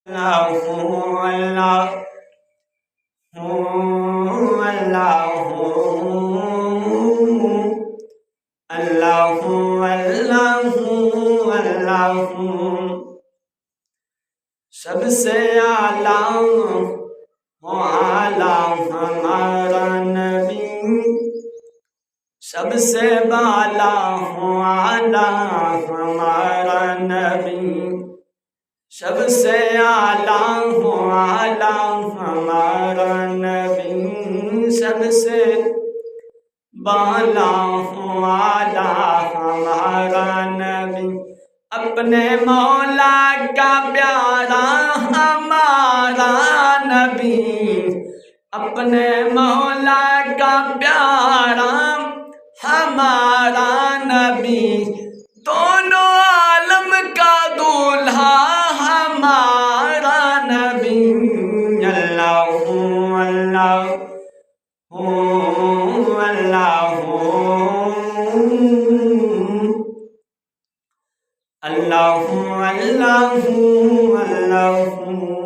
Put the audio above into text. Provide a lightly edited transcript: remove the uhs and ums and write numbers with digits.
اللہ اللہ اللہ اللہ اللہ اللہ سب سے اعلیٰ ہمارا نبی، سب سے بالا اعلیٰ ہمارا نبی، سب سے اعلیٰ ہمارا نبی، سب سے بالا ہمارا نبی، اپنے مولا کا پیارا ہمارا نبی، اپنے مولا کا پیارا ہمارا نبی، دونوں عالم کا دولہا ہمارا نبی۔ اللہ اللہ اللہ اللہ اللہ اللہ